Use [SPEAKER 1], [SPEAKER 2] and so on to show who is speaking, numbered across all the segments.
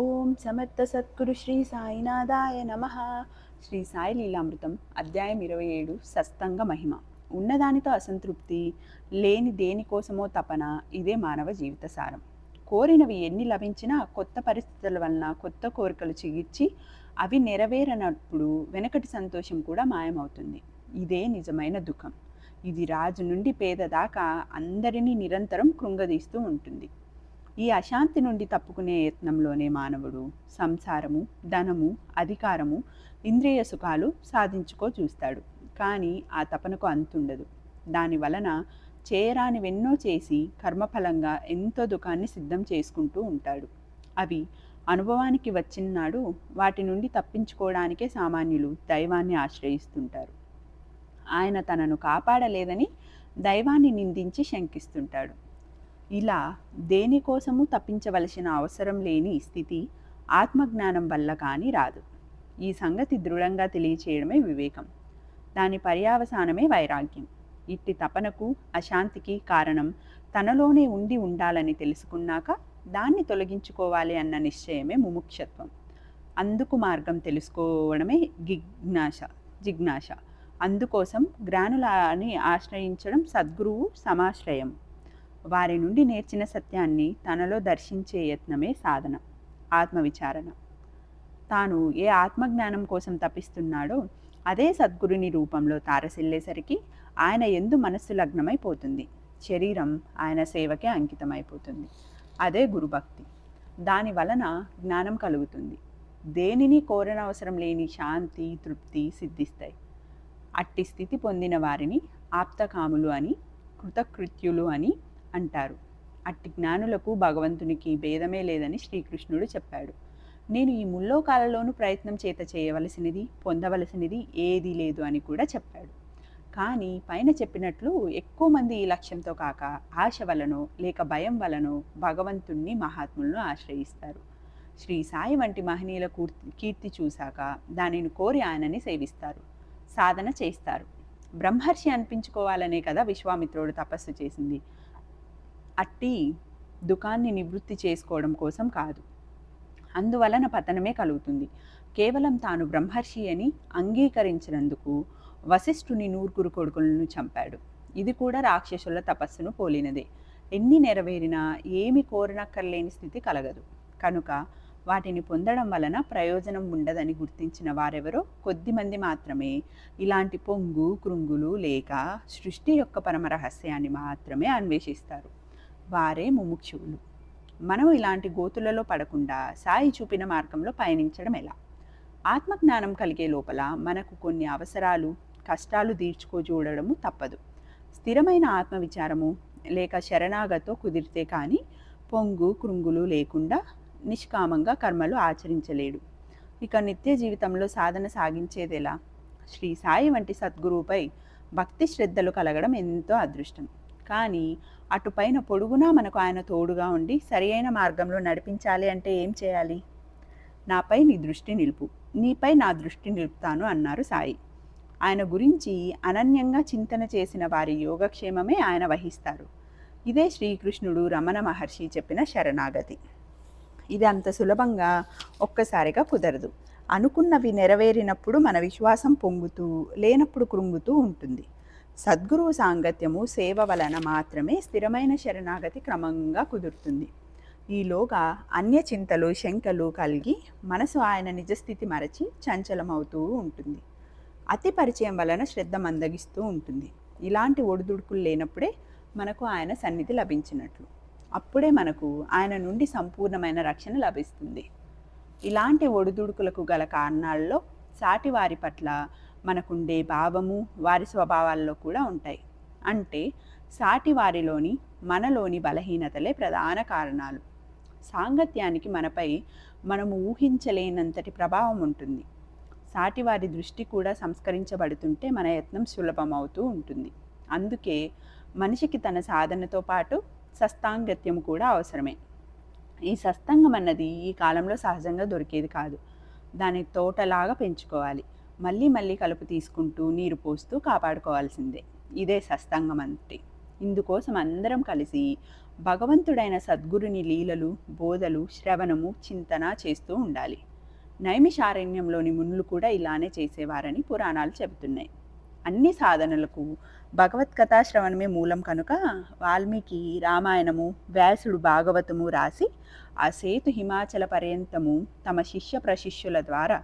[SPEAKER 1] ఓం సమర్థ సద్గురు శ్రీ సాయినాథాయ నమ. శ్రీ సాయి లీలామృతం అధ్యాయం 27 సత్సంగ మహిమ. ఉన్నదానితో అసంతృప్తి, లేని దేనికోసమో తపన, ఇదే మానవ జీవిత సారం. కోరినవి ఎన్ని లభించినా కొత్త పరిస్థితుల వలన కొత్త కోరికలు చిగిర్చి అవి నెరవేరనప్పుడు వెనకటి సంతోషం కూడా మాయమవుతుంది. ఇదే నిజమైన దుఃఖం. ఇది రాజు నుండి పేద దాకా అందరినీ నిరంతరం కృంగదీస్తూ ఉంటుంది. ఈ అశాంతి నుండి తప్పుకునే యత్నంలోనే మానవుడు సంసారము, ధనము, అధికారము, ఇంద్రియ సుఖాలు సాధించుకో చూస్తాడు. కానీ ఆ తపనకు అంతుండదు. దాని వలన చేయరానివెన్నో చేసి కర్మఫలంగా ఎంతో దుఃఖాన్ని సిద్ధం చేసుకుంటూ ఉంటాడు. అవి అనుభవానికి వచ్చినాడు వాటి నుండి తప్పించుకోవడానికే సామాన్యులు దైవాన్ని ఆశ్రయిస్తుంటారు. ఆయన తనను కాపాడలేదని దైవాన్ని నిందించి శంకిస్తుంటాడు. ఇలా దేనికోసము తప్పించవలసిన అవసరం లేని స్థితి ఆత్మజ్ఞానం వల్ల కానీ రాదు. ఈ సంగతి దృఢంగా తెలియచేయడమే వివేకం. దాని పర్యావసానమే వైరాగ్యం. ఇట్టి తపనకు, అశాంతికి కారణం తనలోనే ఉండాలని తెలుసుకున్నాక దాన్ని తొలగించుకోవాలి అన్న నిశ్చయమే ముముక్షత్వం. అందుకు మార్గం తెలుసుకోవడమే జిజ్ఞాస. అందుకోసం జ్ఞానులని ఆశ్రయించడం సద్గురువు సమాశ్రయం. వారి నుండి నేర్చిన సత్యాన్ని తనలో దర్శించే యత్నమే సాధన, ఆత్మవిచారణ. తాను ఏ ఆత్మజ్ఞానం కోసం తపిస్తున్నాడో అదే సద్గురుని రూపంలో తారసిల్లేసరికి ఆయన యందు మనస్సు లగ్నమైపోతుంది. శరీరం ఆయన సేవకే అంకితమైపోతుంది. అదే గురుభక్తి. దాని వలన జ్ఞానం కలుగుతుంది. దేనిని కోరనవసరం లేని శాంతి, తృప్తి సిద్ధిస్తాయి. అట్టి స్థితి పొందిన వారిని ఆప్తకాములు అని, కృతకృత్యులు అని అంటారు. అట్టి జ్ఞానులకు భగవంతునికి భేదమే లేదని శ్రీకృష్ణుడు చెప్పాడు. నేను ఈ ముల్లోకాలలోనూ ప్రయత్నం చేత చేయవలసినది, పొందవలసినది ఏదీ లేదు అని కూడా చెప్పాడు. కానీ పైన చెప్పినట్లు ఎక్కువ మంది ఈ లక్ష్యంతో కాక ఆశ వలనో లేక భయం వలనో భగవంతుణ్ణి, మహాత్ములను ఆశ్రయిస్తారు. శ్రీ సాయి వంటి మహనీయుల కీర్తి చూశాక దానిని కోరి ఆయనని సేవిస్తారు, సాధన చేస్తారు. బ్రహ్మర్షి అనిపించుకోవాలనే కదా విశ్వామిత్రుడు తపస్సు చేసింది. అట్టి దుఃఖాన్ని నివృత్తి చేసుకోవడం కోసం కాదు. అందువలన పతనమే కలుగుతుంది. కేవలం తాను బ్రహ్మర్షి అని అంగీకరించినందుకు వశిష్ఠుని 9 కొడుకులను చంపాడు. ఇది కూడా రాక్షసుల తపస్సును పోలినదే. ఎన్ని నెరవేరినా ఏమి కోరనక్కర్లేని స్థితి కలగదు. కనుక వాటిని పొందడం వలన ప్రయోజనం ఉండదని గుర్తించిన వారెవరో కొద్దిమంది మాత్రమే ఇలాంటి పొంగు కృంగులు లేక సృష్టి యొక్క పరమరహస్యాన్ని మాత్రమే అన్వేషిస్తారు. వారే ముముక్షువులు. మనం ఇలాంటి గోతులలో పడకుండా సాయి చూపిన మార్గంలో పయనించడం ఎలా? ఆత్మజ్ఞానం కలిగే లోపల మనకు కొన్ని అవసరాలు, కష్టాలు తీర్చుకోజూడడము తప్పదు. స్థిరమైన ఆత్మవిచారము లేక శరణాగతో కుదిరితే కానీ పొంగు కృంగులు లేకుండా నిష్కామంగా కర్మలు ఆచరించలేడు. ఇక నిత్య జీవితంలో సాధన సాగించేదెలా? శ్రీ సాయి వంటి సద్గురువుపై భక్తి శ్రద్ధలు కలగడం ఎంతో అదృష్టం. కానీ అటుపైన పొడుగునా మనకు ఆయన తోడుగా ఉండి సరి అయిన మార్గంలో నడిపించాలి అంటే ఏం చేయాలి? నాపై నీ దృష్టి నిలుపు, నీపై నా దృష్టి నిలుపుతాను అన్నారు సాయి. ఆయన గురించి అనన్యంగా చింతన చేసిన వారి యోగక్షేమమే ఆయన వహిస్తారు. ఇదే శ్రీకృష్ణుడు రమణ మహర్షి చెప్పిన శరణాగతి. ఇది అంత సులభంగా ఒక్కసారిగా కుదరదు. అనుకున్నవి నెరవేరినప్పుడు మన విశ్వాసం పొంగుతూ, లేనప్పుడు కృంగుతూ ఉంటుంది. సద్గురువు సాంగత్యము, సేవ వలన మాత్రమే స్థిరమైన శరణాగతి క్రమంగా కుదురుతుంది. ఈలోగా అన్య చింతలు, శంకలు కలిగి మనసు ఆయన నిజస్థితి మరచి చంచలమవుతూ ఉంటుంది. అతి పరిచయం వలన శ్రద్ధ మందగిస్తూ ఉంటుంది. ఇలాంటి ఒడిదుడుకులు లేనప్పుడే మనకు ఆయన సన్నిధి లభించినట్లు. అప్పుడే మనకు ఆయన నుండి సంపూర్ణమైన రక్షణ లభిస్తుంది. ఇలాంటి ఒడిదుడుకులకు గల కారణాల్లో సాటి వారి పట్ల మనకుండే భావము, వారి స్వభావాల్లో కూడా ఉంటాయి. అంటే సాటి వారిలోని, మనలోని బలహీనతలే ప్రధాన కారణాలు. సాంగత్యానికి మనపై మనము ఊహించలేనంతటి ప్రభావం ఉంటుంది. సాటివారి దృష్టి కూడా సంస్కరించబడుతుంటే మన యత్నం సులభమవుతూ ఉంటుంది. అందుకే మనిషికి తన సాధనతో పాటు సత్సాంగత్యం కూడా అవసరమే. ఈ సత్సంగం అన్నది ఈ కాలంలో సహజంగా దొరికేది కాదు. దాన్ని తోటలాగా పెంచుకోవాలి. మళ్ళీ మళ్ళీ కలుపు తీసుకుంటూ నీరు పోస్తూ కాపాడుకోవాల్సిందే. ఇదే సత్సంగం అంటే. ఇందుకోసం అందరం కలిసి భగవంతుడైన సద్గురుని లీలలు, బోధలు, శ్రవణము, చింతన చేస్తూ ఉండాలి. నైమిషారణ్యంలోని మునులు కూడా ఇలానే చేసేవారని పురాణాలు చెబుతున్నాయి. అన్ని సాధనలకు భగవత్కథా శ్రవణమే మూలం కనుక వాల్మీకి రామాయణము, వ్యాసుడు భాగవతము రాసి ఆ సేతు హిమాచల పర్యంతము తమ శిష్య ప్రశిష్యుల ద్వారా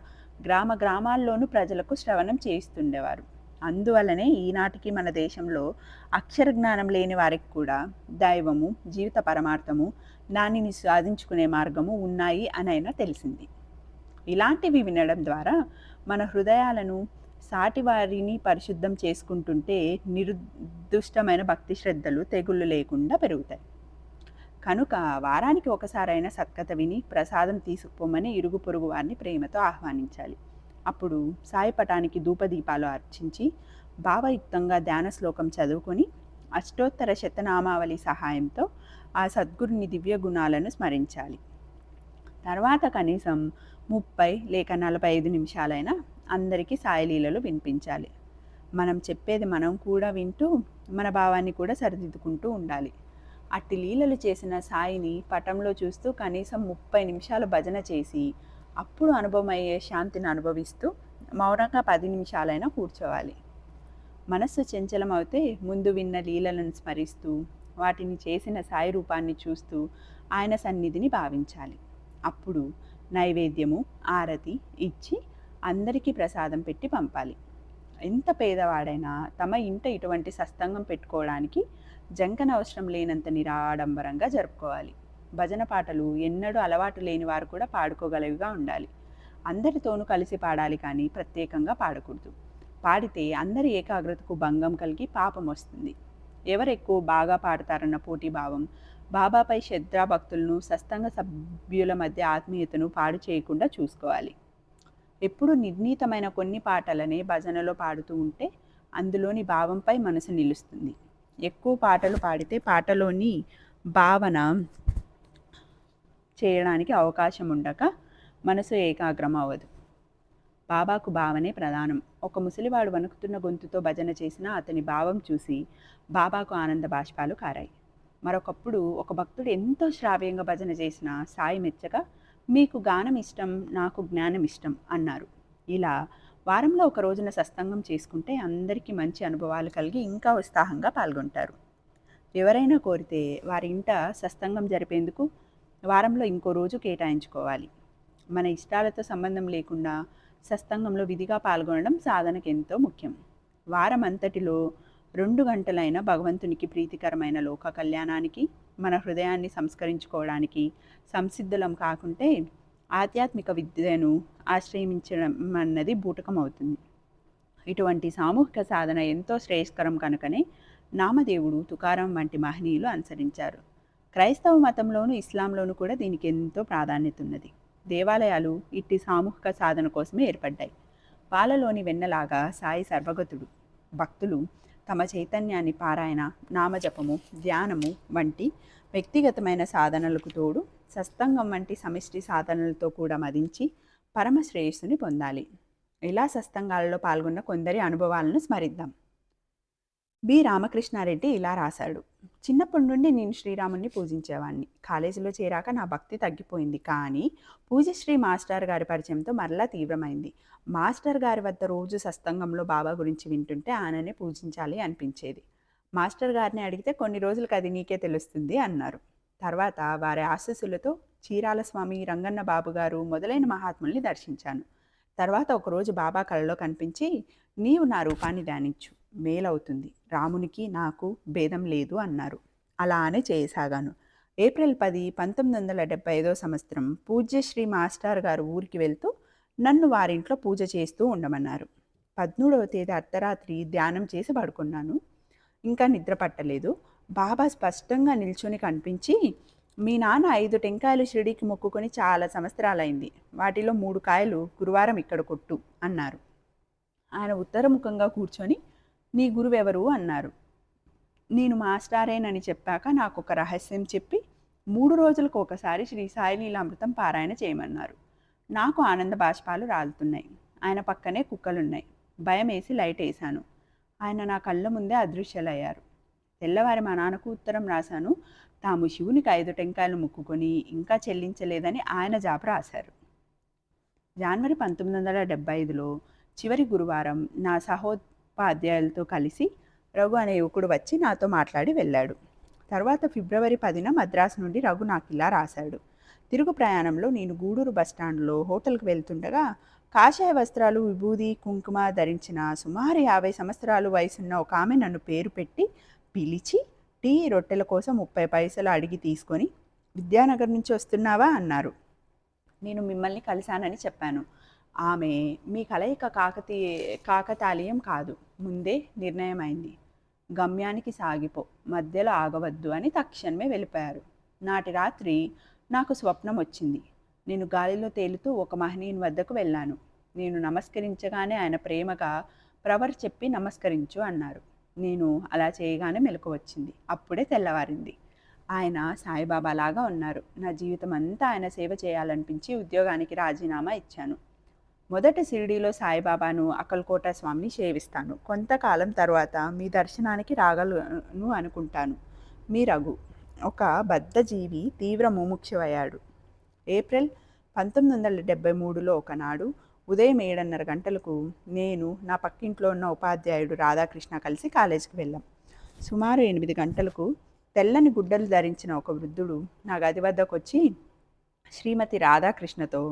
[SPEAKER 1] గ్రామ గ్రామాల్లోనూ ప్రజలకు శ్రవణం చేయిస్తుండేవారు. అందువల్లనే ఈనాటికి మన దేశంలో అక్షర జ్ఞానం లేని వారికి కూడా దైవము, జీవిత పరమార్థము, దానిని సాధించుకునే మార్గము ఉన్నాయి అనైనా తెలిసింది. ఇలాంటివి వినడం ద్వారా మన హృదయాలను సాటివారిని పరిశుద్ధం చేసుకుంటుంటే నిర్దుష్టమైన భక్తి శ్రద్ధలు తెగుళ్ళు లేకుండా పెరుగుతాయి. కనుక వారానికి ఒకసారైనా సత్కథ విని ప్రసాదం తీసుకుపోమని ఇరుగు పొరుగు వారిని ప్రేమతో ఆహ్వానించాలి. అప్పుడు సాయిపటానికి ధూపదీపాలు అర్చించి భావయుక్తంగా ధ్యాన శ్లోకం చదువుకొని అష్టోత్తర శతనామావళి సహాయంతో ఆ సద్గురుని దివ్య గుణాలను స్మరించాలి. తర్వాత కనీసం 30 లేక 45 నిమిషాలైనా అందరికీ సాయిలీలలు వినిపించాలి. మనం చెప్పేది మనం కూడా వింటూ మన భావాన్ని కూడా సరిదిద్దుకుంటూ ఉండాలి. అట్టి లీలలు చేసిన సాయిని పటంలో చూస్తూ కనీసం 30 నిమిషాలు భజన చేసి అప్పుడు అనుభవమయ్యే శాంతిని అనుభవిస్తూ మౌనంగా 10 నిమిషాలైనా కూర్చోవాలి. మనస్సు చంచలం అవుతే ముందు విన్న లీలలను స్మరిస్తూ వాటిని చేసిన సాయి రూపాన్ని చూస్తూ ఆయన సన్నిధిని భావించాలి. అప్పుడు నైవేద్యము, ఆరతి ఇచ్చి అందరికీ ప్రసాదం పెట్టి పంపాలి. ఎంత పేదవాడైనా తమ ఇంట ఇటువంటి సత్సంగం పెట్టుకోవడానికి జంకన అవసరం లేనంత నిరాడంబరంగా జరుపుకోవాలి. భజన పాటలు ఎన్నడూ అలవాటు లేని వారు కూడా పాడుకోగలవిగా ఉండాలి. అందరితోనూ కలిసి పాడాలి కానీ ప్రత్యేకంగా పాడకూడదు. పాడితే అందరి ఏకాగ్రతకు భంగం కలిగి పాపం వస్తుంది. ఎవరు ఎక్కువ బాగా పాడతారన్న పోటీ భావం బాబాపై శ్రద్ధా భక్తులను సత్సంగ సభ్యుల మధ్య ఆత్మీయతను పాడు చేయకుండా చూసుకోవాలి. ఎప్పుడు నిర్ణీతమైన కొన్ని పాటలనే భజనలో పాడుతూ ఉంటే అందులోని భావంపై మనసు నిలుస్తుంది. ఎక్కువ పాటలు పాడితే పాటలోని భావన చేయడానికి అవకాశం ఉండక మనసు ఏకాగ్రం అవ్వదు. బాబాకు భావనే ప్రధానం. ఒక ముసలివాడు వణుకుతున్న గొంతుతో భజన చేసినా అతని భావం చూసి బాబాకు ఆనంద బాష్పాలు కారాయి. మరొకప్పుడు ఒక భక్తుడు ఎంతో శ్రావ్యంగా భజన చేసినా సాయి మెచ్చగా మీకు గానం ఇష్టం, నాకు జ్ఞానం ఇష్టం అన్నారు. ఇలా వారంలో ఒక రోజున సత్సంగం చేసుకుంటే అందరికీ మంచి అనుభవాలు కలిగి ఇంకా ఉత్సాహంగా పాల్గొంటారు. ఎవరైనా కోరితే వారి ఇంట సత్సంగం జరిపేందుకు వారంలో ఇంకో రోజు కేటాయించుకోవాలి. మన ఇష్టాలతో సంబంధం లేకుండా సత్సంగంలో విధిగా పాల్గొనడం సాధనకు ఎంతో ముఖ్యం. వారం అంతటిలో 2 గంటలైన భగవంతునికి ప్రీతికరమైన లోక కళ్యాణానికి, మన హృదయాన్ని సంస్కరించుకోవడానికి సంసిద్ధులం కాకుంటే ఆధ్యాత్మిక విద్యను ఆశ్రయించడం అన్నది బూటకం అవుతుంది. ఇటువంటి సామూహిక సాధన ఎంతో శ్రేయస్కరం కనుకనే నామదేవుడు, తుకారం వంటి మహనీయులు అనుసరించారు. క్రైస్తవ మతంలోను, ఇస్లాంలోను కూడా దీనికి ఎంతో ప్రాధాన్యత ఉన్నది. దేవాలయాలు ఇట్టి సామూహిక సాధన కోసమే ఏర్పడ్డాయి. పాలలోని వెన్నలాగా సాయి సర్వగతుడు. భక్తులు తమ చైతన్యాన్ని పారాయణ, నామజపము, ధ్యానము వంటి వ్యక్తిగతమైన సాధనలకు తోడు సత్సంగం వంటి సమిష్టి సాధనలతో కూడా మదించి పరమ శ్రేయస్సుని పొందాలి. ఇలా సత్సంగాలలో పాల్గొన్న కొందరి అనుభవాలను స్మరిద్దాం. బి రామకృష్ణారెడ్డి ఇలా రాశాడు. చిన్నప్పటి నుండి నేను శ్రీరాముని పూజించేవాడిని. కాలేజీలో చేరాక నా భక్తి తగ్గిపోయింది. కానీ పూజశ్రీ మాస్టర్ గారి పరిచయంతో మరలా తీవ్రమైంది. మాస్టర్ గారి వద్ద రోజు సత్సంగంలో బాబా గురించి వింటుంటే ఆయననే పూజించాలి అనిపించేది. మాస్టర్ గారిని అడిగితే కొన్ని రోజులకు అది నీకే తెలుస్తుంది అన్నారు. తర్వాత వారి ఆశీస్సులతో చీరాల స్వామి, రంగన్న బాబు గారు మొదలైన మహాత్ముల్ని దర్శించాను. తర్వాత ఒకరోజు బాబా కలలో కనిపించి, నీవు నా రూపాన్ని ధ్యానించు, మేలవుతుంది, రామునికి నాకు భేదం లేదు అన్నారు. అలానే చేయసాగాను. ఏప్రిల్ 10, 1975 సంవత్సరం పూజ్యశ్రీ మాస్టర్ గారు ఊరికి వెళ్తూ నన్ను వారింట్లో పూజ చేస్తూ ఉండమన్నారు. 13వ తేదీ అర్ధరాత్రి ధ్యానం చేసి పడుకున్నాను. ఇంకా నిద్ర పట్టలేదు. బాబా స్పష్టంగా నిల్చొని కనిపించి, మీ నాన్న 5 టెంకాయలు షిరిడీకి మొక్కుకొని చాలా సంవత్సరాలైంది. వాటిలో 3 కాయలు గురువారం ఇక్కడ కొట్టు అన్నారు. ఆయన ఉత్తరముఖంగా కూర్చొని, నీ గురువెవరు అన్నారు. నేను మాస్టారేనని చెప్పాక నాకు ఒక రహస్యం చెప్పి 3 రోజులకు ఒకసారి శ్రీ సాయి లీలామృతం పారాయణ చేయమన్నారు. నాకు ఆనంద బాష్పాలు రాలుతున్నాయి. ఆయన పక్కనే కుక్కలున్నాయి. భయం వేసి లైట్ వేశాను. ఆయన నా కళ్ళ ముందే అదృశ్యులయ్యారు. తెల్లవారి మా నాన్నకు ఉత్తరం రాశాను. తాము శివునికి 5 టెంకాయలు మొక్కుకొని ఇంకా చెల్లించలేదని ఆయన జాబు రాశారు. జనవరి 1975లో చివరి గురువారం నా సహోపాధ్యాయులతో కలిసి రఘు అనే యువకుడు వచ్చి నాతో మాట్లాడి వెళ్ళాడు. తర్వాత ఫిబ్రవరి 10న మద్రాసు నుండి రఘు నాకు ఇలా రాశాడు. తిరుగు ప్రయాణంలో నేను గూడూరు బస్టాండ్లో హోటల్కి వెళ్తుండగా కాషాయ వస్త్రాలు, విభూది, కుంకుమ ధరించిన సుమారు 50 సంవత్సరాలు వయసున్న ఒక ఆమె నన్ను పేరు పెట్టి పిలిచి టీ, రొట్టెల కోసం 30 పైసలు అడిగి తీసుకొని విద్యానగర్ నుంచి వస్తున్నావా అన్నారు. నేను మిమ్మల్ని కలిశానని చెప్పాను. ఆమె మీ కలయిక కాకతాళీయం కాదు, ముందే నిర్ణయమైంది, గమ్యానికి సాగిపో, మధ్యలో ఆగవద్దు అని తక్షణమే వెళ్ళిపోయారు. నాటి రాత్రి నాకు స్వప్నం వచ్చింది. నేను గాలిలో తేలుతూ ఒక మహనీయుని వద్దకు వెళ్ళాను. నేను నమస్కరించగానే ఆయన ప్రేమగా ప్రవర్ చెప్పి నమస్కరించు అన్నారు. నేను అలా చేయగానే మెలకు వచ్చింది. అప్పుడే తెల్లవారింది. ఆయన సాయిబాబా లాగా ఉన్నారు. నా జీవితం అంతా ఆయన సేవ చేయాలనిపించి ఉద్యోగానికి రాజీనామా ఇచ్చాను. మొదట షిరిడీలో సాయిబాబాను, అక్కల్కోట స్వామిని సేవిస్తాను. కొంతకాలం తర్వాత మీ దర్శనానికి రాగలను అనుకుంటాను. మీ రఘు. ఒక బద్ధజీవి తీవ్ర ముముక్షువయ్యాడు. ఏప్రిల్ 1973లో ఒకనాడు ఉదయం 7:30 గంటలకు నేను, నా పక్కింట్లో ఉన్న ఉపాధ్యాయుడు రాధాకృష్ణ కలిసి కాలేజీకి వెళ్ళాం. సుమారు 8 గంటలకు తెల్లని గుడ్డలు ధరించిన ఒక వృద్ధుడు నా గది వద్దకు వచ్చి శ్రీమతి రాధాకృష్ణతో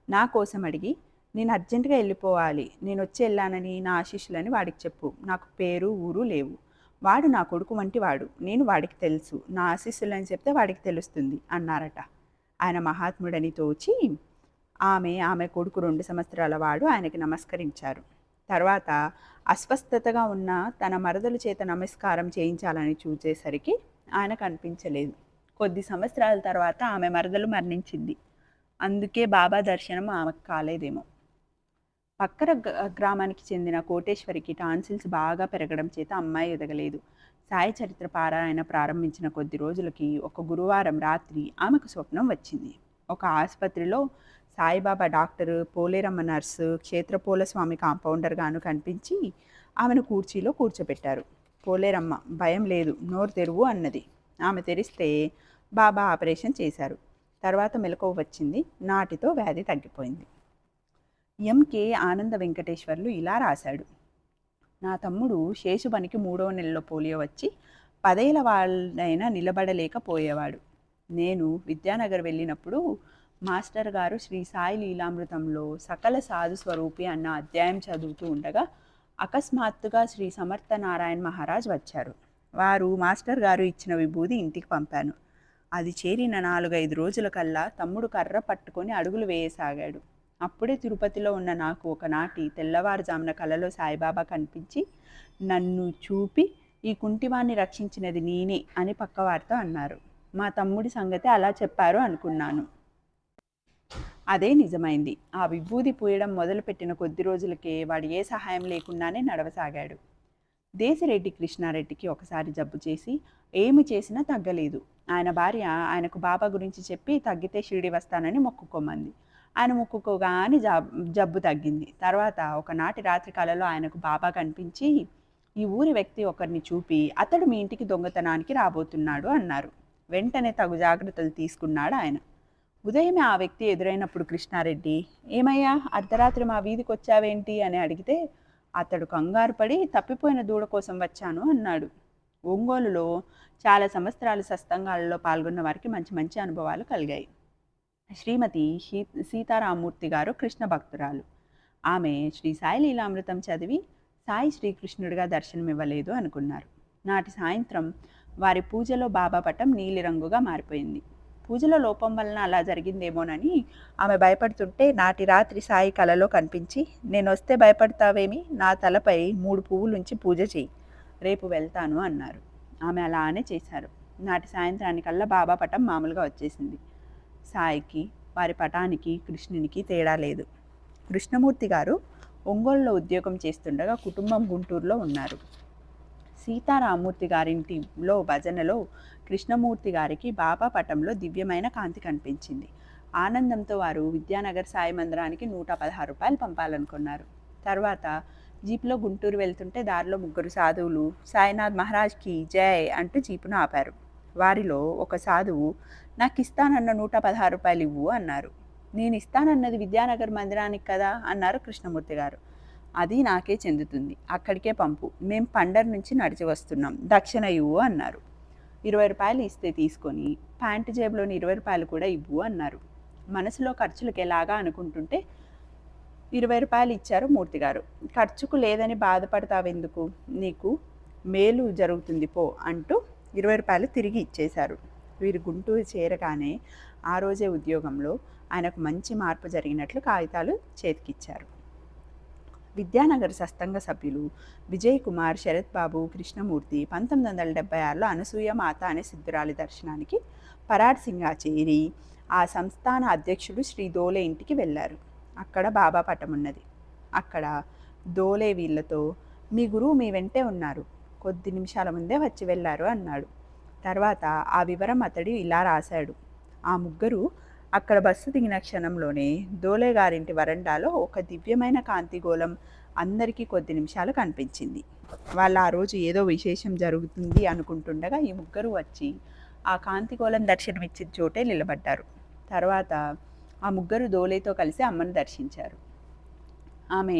[SPEAKER 1] నా కోసం అడిగి, నేను అర్జెంటుగా వెళ్ళిపోవాలి, నేను వచ్చి వెళ్ళానని నా ఆశీస్సులని వాడికి చెప్పు, నాకు పేరు ఊరు లేవు, వాడు నా కొడుకు వంటి వాడు, నేను వాడికి తెలుసు, నా ఆశీస్సులని చెప్తే వాడికి తెలుస్తుంది అన్నారట. ఆయన మహాత్ముడని తోచి ఆమె కొడుకు 2 సంవత్సరాల వాడు ఆయనకి నమస్కరించారు. తర్వాత అస్వస్థతగా ఉన్న తన మరదలు చేత నమస్కారం చేయించాలని చూసేసరికి ఆయన కనిపించలేదు. కొద్ది సంవత్సరాల తర్వాత ఆమె మరదలు మరణించింది. అందుకే బాబా దర్శనం ఆమెకు కాలేదేమో. పక్కన గ్రామానికి చెందిన కోటేశ్వరికి టాన్సిల్స్ బాగా పెరగడం చేత అమ్మాయి ఎదగలేదు. సాయి చరిత్ర పారాయణ ప్రారంభించిన కొద్ది రోజులకి ఒక గురువారం రాత్రి ఆమెకు స్వప్నం వచ్చింది. ఒక ఆసుపత్రిలో సాయిబాబా డాక్టర్, పోలేరమ్మ నర్సు, క్షేత్రపోల స్వామి కాంపౌండర్గాను కనిపించి ఆమెను కుర్చీలో కూర్చోబెట్టారు. పోలేరమ్మ భయం లేదు, నోరు తెరువు అన్నది. ఆమె తెరిస్తే బాబా ఆపరేషన్ చేశారు. తర్వాత మెలకువ వచ్చింది. నాటితో వ్యాధి తగ్గిపోయింది. ఎంకే ఆనంద వెంకటేశ్వర్లు ఇలా రాశాడు. నా తమ్ముడు శేషుబనికి 3వ నెలలో పోలియో వచ్చి 10 ఏళ్ల వాళ్ళైనా నిలబడలేకపోయేవాడు. నేను విద్యానగర్ వెళ్ళినప్పుడు మాస్టర్ గారు శ్రీ సాయి లీలామృతంలో సకల సాధు స్వరూపి అన్న అధ్యాయం చదువుతూ ఉండగా అకస్మాత్తుగా శ్రీ సమర్థ నారాయణ మహారాజ్ వచ్చారు. వారు మాస్టర్ గారు ఇచ్చిన విభూది ఇంటికి పంపాను. అది చేరిన 4-5 రోజుల కల్లా తమ్ముడు కర్ర పట్టుకొని అడుగులు వేయసాగాడు. అప్పుడే తిరుపతిలో ఉన్న నాకు ఒకనాటి తెల్లవారుజామున కలలో సాయిబాబా కనిపించి నన్ను చూపి ఈ కుంటివాణ్ణి రక్షించినది నేనే అని పక్కవారితో అన్నారు. మా తమ్ముడి సంగతి అలా చెప్పారు అనుకున్నాను. అదే నిజమైంది. ఆ విభూది పూయడం మొదలుపెట్టిన కొద్ది రోజులకే వాడు ఏ సహాయం లేకుండానే నడవసాగాడు. దేశిరెడ్డి కృష్ణారెడ్డికి ఒకసారి జబ్బు చేసి ఏమి చేసినా తగ్గలేదు. ఆయన భార్య ఆయనకు బాబా గురించి చెప్పి తగ్గితే షిరిడి వస్తానని మొక్కుకోమంది. ఆయన మొక్కుకోగానే జబ్బు తగ్గింది. తర్వాత ఒకనాటి రాత్రి కలలో ఆయనకు బాబా కనిపించి ఈ ఊరి వ్యక్తి ఒకరిని చూపి అతడు మీ ఇంటికి దొంగతనానికి రాబోతున్నాడు అన్నారు. వెంటనే తగు జాగ్రత్తలు తీసుకున్నాడు ఆయన. ఉదయమే ఆ వ్యక్తి ఎదురైనప్పుడు కృష్ణారెడ్డి, ఏమయ్యా అర్ధరాత్రి మా వీధికి వచ్చావేంటి అని అడిగితే అతడు కంగారు పడి తప్పిపోయిన దూడ కోసం వచ్చాను అన్నాడు. ఒంగోలులో చాలా సంవత్సరాలు సత్సంగాలలో పాల్గొన్న వారికి మంచి మంచి అనుభవాలు కలిగాయి. శ్రీమతి సీతారామూర్తి గారు కృష్ణ భక్తురాలు. ఆమె శ్రీ సాయి లీలామృతం చదివి సాయి శ్రీకృష్ణుడిగా దర్శనమివ్వలేదు అనుకున్నారు. నాటి సాయంత్రం వారి పూజలో బాబా పటం నీలిరంగుగా మారిపోయింది. పూజలో లోపం వలన అలా జరిగిందేమోనని ఆమె భయపడుతుంటే నాటి రాత్రి సాయి కలలో కనిపించి, నేను వస్తే భయపడతావేమి, నా తలపై 3 పువ్వులుంచి పూజ చేయి, రేపు వెళ్తాను అన్నారు. ఆమె అలానే చేశారు. నాటి సాయంత్రానికల్లా బాబా పటం మామూలుగా వచ్చేసింది. సాయికి వారి పటానికి కృష్ణునికి తేడా లేదు. కృష్ణమూర్తి గారు ఒంగోలులో ఉద్యోగం చేస్తుండగా కుటుంబం గుంటూరులో ఉన్నారు. సీతారామూర్తి గారింటిలో భజనలో కృష్ణమూర్తి గారికి బాబా పటంలో దివ్యమైన కాంతి కనిపించింది. ఆనందంతో వారు విద్యానగర్ సాయి మందిరానికి 116 రూపాయలు పంపాలనుకున్నారు. తర్వాత జీప్లో గుంటూరు వెళ్తుంటే దారిలో 3 సాధువులు సాయినాథ్ మహారాజ్కి జై అంటూ జీపును ఆపారు. వారిలో ఒక సాధువు, నాకు ఇస్తానన్న 116 రూపాయలు ఇవ్వు అన్నారు. నేను ఇస్తానన్నది విద్యానగర్ మందిరానికి కదా అన్నారు కృష్ణమూర్తి గారు. అది నాకే చెందుతుంది, అక్కడికే పంపు, మేం పండర్ నుంచి నడిచి వస్తున్నాం, దక్షిణ ఇవ్వు అన్నారు. 20 రూపాయలు ఇస్తే తీసుకొని ప్యాంటు జేబులోని 20 రూపాయలు కూడా ఇవ్వు అన్నారు. మనసులో ఖర్చులకు ఎలాగా అనుకుంటుంటే 20 రూపాయలు ఇచ్చారు మూర్తిగారు. ఖర్చుకు లేదని బాధపడతావెందుకు, నీకు మేలు జరుగుతుంది పో అంటూ 20 రూపాయలు తిరిగి ఇచ్చేశారు. వీరు గుంటూరు చేరగానే ఆ రోజే ఉద్యోగంలో ఆయనకు మంచి మార్పు జరిగినట్లు కాగితాలు చేతికిచ్చారు. విద్యానగర్ సత్సంగ సభ్యులు విజయ్ కుమార్, శరత్ బాబు, కృష్ణమూర్తి 1976లో అనసూయ మాత అనే సిద్ధురాలి దర్శనానికి పరాడ్ సింగా చేరి ఆ సంస్థాన అధ్యక్షుడు శ్రీ దోలే ఇంటికి వెళ్ళారు. అక్కడ బాబా పటం ఉన్నది. అక్కడ దోలే వీళ్ళతో, మీ గురువు మీ వెంటే ఉన్నారు, కొద్ది నిమిషాల ముందే వచ్చి వెళ్ళారు అన్నాడు. తర్వాత ఆ వివరం అతడు ఇలా రాశాడు. ఆ ముగ్గురు అక్కడ బస్సు దిగిన క్షణంలోనే దోలే గారింటి వరండాలో ఒక దివ్యమైన కాంతిగోళం అందరికీ కొద్ది నిమిషాలు కనిపించింది. వాళ్ళు ఆ రోజు ఏదో విశేషం జరుగుతుంది అనుకుంటుండగా ఈ ముగ్గురు వచ్చి ఆ కాంతిగోళం దర్శనమిచ్చిన చోటే నిలబడ్డారు. తర్వాత ఆ ముగ్గురు దోలేతో కలిసి అమ్మను దర్శించారు. ఆమె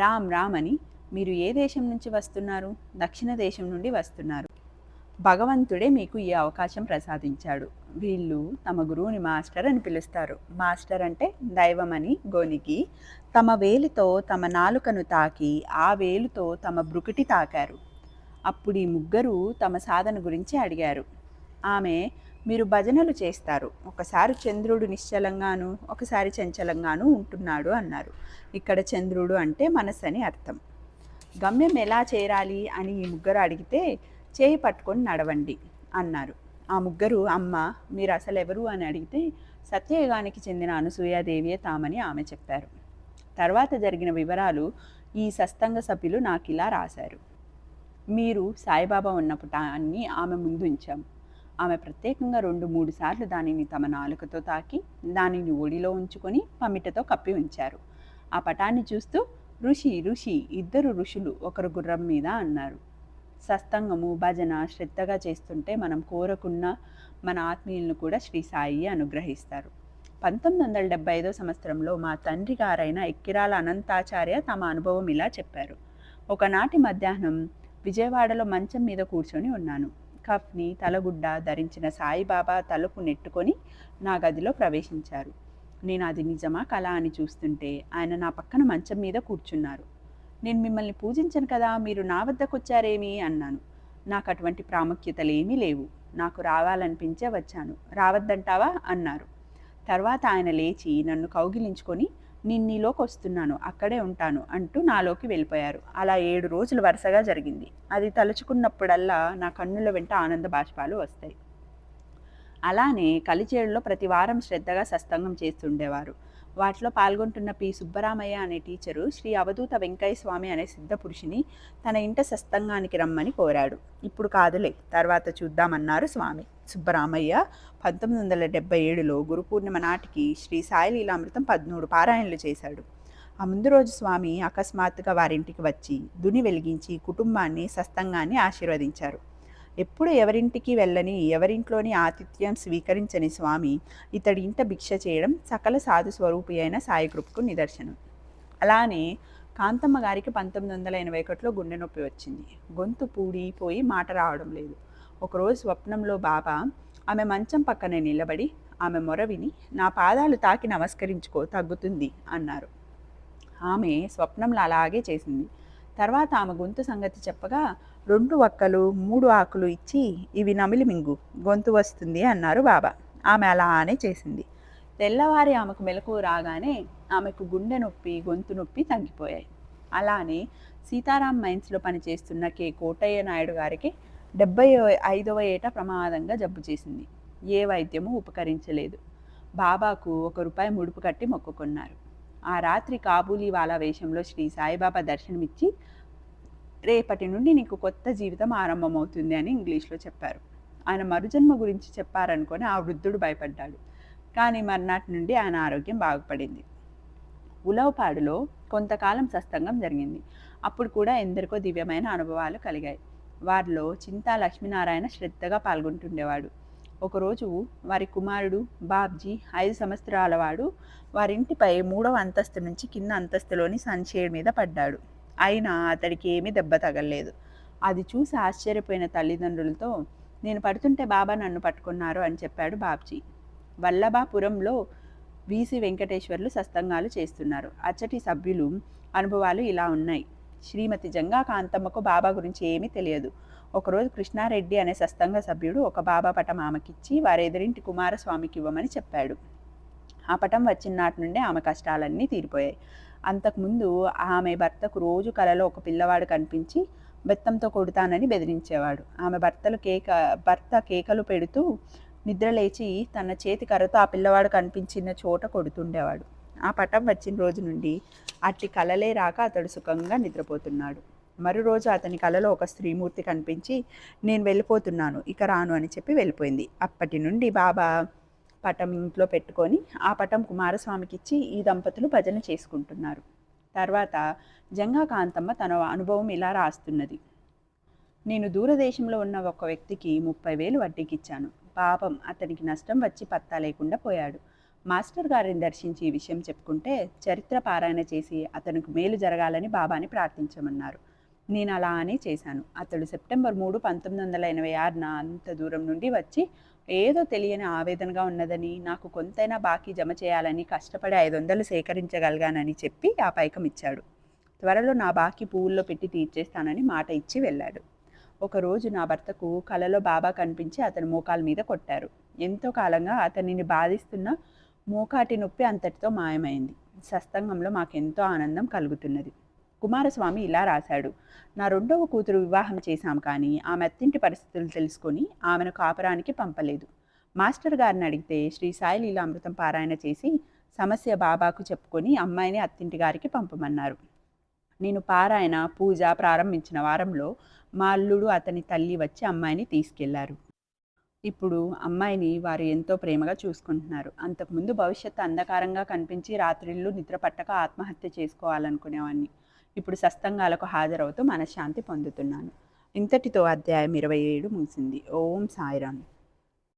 [SPEAKER 1] రామ్ రామ్ అని, మీరు ఏ దేశం నుంచి వస్తున్నారు? దక్షిణ దేశం నుండి వస్తున్నారు. భగవంతుడే మీకు ఈ అవకాశం ప్రసాదించాడు. వీళ్ళు తమ గురువుని మాస్టర్ అని పిలుస్తారు. మాస్టర్ అంటే దైవం అని గోనికి తమ వేలితో తమ నాలుకను తాకి ఆ వేలుతో తమ బ్రుకుటి తాకారు. అప్పుడు ఈ ముగ్గురు తమ సాధన గురించి అడిగారు. ఆమె, మీరు భజనలు చేస్తారు, ఒకసారి చంద్రుడు నిశ్చలంగాను ఒకసారి చంచలంగాను ఉంటున్నాడు అన్నారు. ఇక్కడ చంద్రుడు అంటే మనసు అని అర్థం. గమ్యం ఎలా చేరాలి అని ఈ ముగ్గురు అడిగితే, చేయి పట్టుకొని నడవండి అన్నారు. ఆ ముగ్గురు, అమ్మ మీరు అసలు ఎవరు అని అడిగితే, సత్యయుగానికి చెందిన అనసూయాదేవియే తామని ఆమె చెప్పారు. తర్వాత జరిగిన వివరాలు ఈ సత్సంగ సభ్యులు నాకు ఇలా రాశారు. మీరు సాయిబాబా ఉన్న పుటాన్ని ఆమె ముందు ఉంచాం. ఆమె ప్రత్యేకంగా 2-3 సార్లు దానిని తమ నాలుకతో తాకి దానిని ఒడిలో ఉంచుకొని పమిటతో కప్పి ఉంచారు. ఆ పటాన్ని చూస్తూ, ఋషి ఋషి, ఇద్దరు ఋషులు ఒకరు గుర్రం మీద అన్నారు. సత్సంగము భజన శ్రద్ధగా చేస్తుంటే మనం కోరకున్న మన ఆత్మీయులను కూడా శ్రీ సాయి అనుగ్రహిస్తారు. 1975 సంవత్సరంలో మా తండ్రి గారైన ఎక్కిరాల అనంతాచార్య తమ అనుభవం ఇలా చెప్పారు. ఒకనాటి మధ్యాహ్నం విజయవాడలో మంచం మీద కూర్చొని ఉన్నాను. కఫ్ని తలగుడ్డ ధరించిన సాయిబాబా తలుపు నెట్టుకొని నా గదిలో ప్రవేశించారు. నేను అది నిజమా కళ అని చూస్తుంటే ఆయన నా పక్కన మంచం మీద కూర్చున్నారు. నేను మిమ్మల్ని పూజించను కదా, మీరు నా వద్దకు వచ్చారేమి అన్నాను. నాకు అటువంటి ప్రాముఖ్యతలేమీ లేవు, నాకు రావాలనిపించే వచ్చాను, రావద్దంటావా అన్నారు. తర్వాత ఆయన లేచి నన్ను కౌగిలించుకొని, నేను నీలోకి వస్తున్నాను, అక్కడే ఉంటాను అంటూ నాలోకి వెళ్ళిపోయారు. అలా 7 రోజులు వరుసగా జరిగింది. అది తలుచుకున్నప్పుడల్లా నా కన్నుల వెంట ఆనంద బాష్పాలు వస్తాయి. అలానే కలిచేడులో ప్రతి వారం శ్రద్ధగా సత్సంగం చేస్తుండేవారు. వాటిలో పాల్గొంటున్న పి సుబ్బరామయ్య అనే టీచరు శ్రీ అవధూత వెంకయ్య స్వామి అనే సిద్ధ పురుషుని తన ఇంట సత్సంగానికి రమ్మని కోరాడు. ఇప్పుడు కాదులే, తర్వాత చూద్దామన్నారు స్వామి. సుబ్బరామయ్య 1977లో గురు పూర్ణిమ నాటికి శ్రీ సాయి లీలామృతం 13 పారాయణలు చేశాడు. ఆ ముందు రోజు స్వామి అకస్మాత్తుగా వారింటికి వచ్చి దుని వెలిగించి కుటుంబాన్ని సత్సంగాన్ని ఆశీర్వదించారు. ఎప్పుడు ఎవరింటికి వెళ్ళని, ఎవరింట్లోని ఆతిథ్యం స్వీకరించని స్వామి ఇతడి ఇంట భిక్ష చేయడం సకల సాధు స్వరూపి అయిన సాయి కృపకు నిదర్శనం. అలానే కాంతమ్మ గారికి 1981లో గుండె నొప్పి వచ్చింది. గొంతు పూడిపోయి మాట రావడం లేదు. ఒకరోజు స్వప్నంలో బాబా ఆమె మంచం పక్కనే నిలబడి ఆమె మొర విని, నా పాదాలు తాకి నమస్కరించుకో, తగ్గుతుంది అన్నారు. ఆమె స్వప్నంలో అలాగే చేసింది. తర్వాత ఆమె గొంతు సంగతి చెప్పగా 2 వక్కలు 3 ఆకులు ఇచ్చి, ఇవి నమిలి మింగు, గొంతు వస్తుంది అన్నారు బాబా. ఆమె అలానే చేసింది. తెల్లవారి ఆమెకు మెలకువ రాగానే ఆమెకు గుండె నొప్పి గొంతు నొప్పి తగ్గిపోయాయి. అలానే సీతారాం మైన్స్లో పనిచేస్తున్న కె కోటయ్య నాయుడు గారికి 75వ ఏట ప్రమాదంగా జబ్బు చేసింది. ఏ వైద్యము ఉపకరించలేదు. బాబాకు ₹1 ముడుపు కట్టి మొక్కుకున్నారు. ఆ రాత్రి కాబూలీ వాలా వేషంలో శ్రీ సాయిబాబా దర్శనమిచ్చి, రేపటి నుండి నీకు కొత్త జీవితం ఆరంభమవుతుంది అని ఇంగ్లీష్లో చెప్పారు. ఆయన మరుజన్మ గురించి చెప్పారనుకొని ఆ వృద్ధుడు భయపడ్డాడు. కానీ మర్నాటి నుండి ఆయన ఆరోగ్యం బాగుపడింది. ఉలవపాడులో కొంతకాలం సత్సంగం జరిగింది. అప్పుడు కూడా ఎందరికో దివ్యమైన అనుభవాలు కలిగాయి. వారిలో చింతా లక్ష్మీనారాయణ శ్రద్ధగా పాల్గొంటుండేవాడు. ఒకరోజు వారి కుమారుడు బాబ్జీ 5 సంవత్సరాల వాడు వారింటిపై 3వ అంతస్తు నుంచి కింద అంతస్తులోని సన్షేడ్ మీద పడ్డాడు. అయినా అతడికి ఏమీ దెబ్బ తగలలేదు. అది చూసి ఆశ్చర్యపోయిన తల్లిదండ్రులతో, నేను పడుతుంటే బాబా నన్ను పట్టుకున్నారు అని చెప్పాడు బాబ్జీ. వల్లభాపురంలో వీసి వెంకటేశ్వర్లు సత్సంగాలు చేస్తున్నారు. అచ్చటి సభ్యులు అనుభవాలు ఇలా ఉన్నాయి. శ్రీమతి జంగా కాంతమ్మకు బాబా గురించి ఏమీ తెలియదు. ఒకరోజు కృష్ణారెడ్డి అనే సత్సంగ సభ్యుడు ఒక బాబా పటం ఆమెకిచ్చి వారెదురింటి కుమారస్వామికి ఇవ్వమని చెప్పాడు. ఆ పటం వచ్చిన నాటి నుండి ఆమె కష్టాలన్నీ తీరిపోయాయి. అంతకుముందు ఆమె భర్తకు రోజు కలలో ఒక పిల్లవాడు కనిపించి బెత్తంతో కొడతానని బెదిరించేవాడు. ఆమె భర్త కేకలు పెడుతూ నిద్రలేచి తన చేతి కర్రతో ఆ పిల్లవాడు కనిపించిన చోట కొడుతుండేవాడు. ఆ పటం వచ్చిన రోజు నుండి అట్టి కలలే రాక అతడు సుఖంగా నిద్రపోతున్నాడు. మరో రోజు అతని కలలో ఒక స్త్రీమూర్తి కనిపించి, నేను వెళ్ళిపోతున్నాను, ఇక రాను అని చెప్పి వెళ్ళిపోయింది. అప్పటి నుండి బాబా పటం ఇంట్లో పెట్టుకొని ఆ పటం కుమారస్వామికి ఇచ్చి ఈ దంపతులు భజన చేసుకుంటున్నారు. తర్వాత జంగా కాంతమ్మ తన అనుభవం ఇలా రాస్తున్నది. నేను దూరదేశంలో ఉన్న ఒక వ్యక్తికి 30,000 వడ్డీకి ఇచ్చాను. పాపం అతనికి నష్టం వచ్చి పత్తా లేకుండా పోయాడు. మాస్టర్ గారిని దర్శించి ఈ విషయం చెప్పుకుంటే చరిత్ర పారాయణ చేసి అతనికి మేలు జరగాలని బాబాని ప్రార్థించమన్నారు. నేను అలా అని చేశాను. అతడు సెప్టెంబర్ 3, 1986న అంత దూరం నుండి వచ్చి ఏదో తెలియని ఆవేదనగా ఉన్నదని, నాకు కొంతైనా బాకీ జమ చేయాలని కష్టపడి 500 సేకరించగలిగానని చెప్పి ఆ పైకం ఇచ్చాడు. త్వరలో నా బాకీ పువ్వుల్లో పెట్టి తీర్చేస్తానని మాట ఇచ్చి వెళ్ళాడు. ఒకరోజు నా భర్తకు కలలో బాబా కనిపించి అతని మోకాల మీద కొట్టారు. ఎంతో కాలంగా అతనిని బాధిస్తున్న మోకాటి నొప్పి అంతటితో మాయమైంది. సత్సంగంలో మాకెంతో ఆనందం కలుగుతున్నది. కుమారస్వామి ఇలా రాశాడు. నా 2వ కూతురు వివాహం చేశాం, కానీ ఆమె అత్తింటి పరిస్థితులు తెలుసుకొని ఆమెను కాపురానికి పంపలేదు. మాస్టర్ గారిని అడిగితే శ్రీ సాయి లీలామృతం పారాయణ చేసి సమస్య బాబాకు చెప్పుకొని అమ్మాయిని అత్తింటి గారికి పంపమన్నారు. నేను పారాయణ పూజ ప్రారంభించిన వారంలో మా అల్లుడు అతని తల్లి వచ్చి అమ్మాయిని తీసుకెళ్లారు. ఇప్పుడు అమ్మాయిని వారు ఎంతో ప్రేమగా చూసుకుంటున్నారు. అంతకుముందు భవిష్యత్తు అంధకారంగా కనిపించి రాత్రిళ్ళు నిద్ర పట్టక ఆత్మహత్య చేసుకోవాలనుకునేవాడిని. ఇప్పుడు సత్సంగాలకు హాజరవుతూ మనశ్శాంతి పొందుతున్నాను. ఇంతటితో అధ్యాయం 27 ముగిసింది. ఓం సాయిరామ్.